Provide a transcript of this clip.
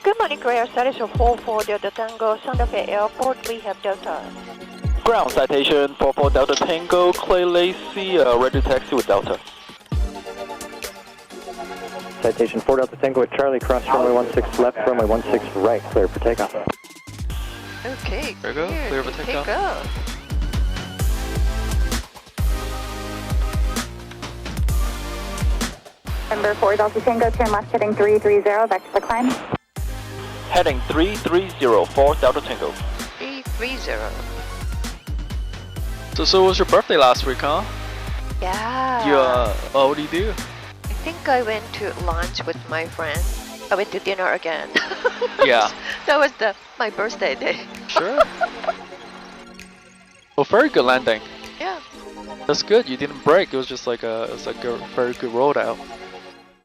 Good morning, Korea. Status of 44 Delta Tango, Santa Fe Airport. We have Delta. Ground citation 44 Delta Tango, Clay Lacy, ready to taxi with Delta. Citation 4 Delta Tango at Charlie, cross runway 16 left, runway 16 right, clear for takeoff. Okay, There you go, clear for takeoff. Number 4 Delta Tango, turn left heading 330, back to the climb. Heading 3304 Delta Tango. 330. So it was your birthday last week, huh? Yeah. You, what do you do? I think I went to lunch with my friend. I went to dinner again. Yeah. That was my birthday day. Sure. Well, very good landing. Yeah. That's good. You didn't break. It was just like a very good rollout.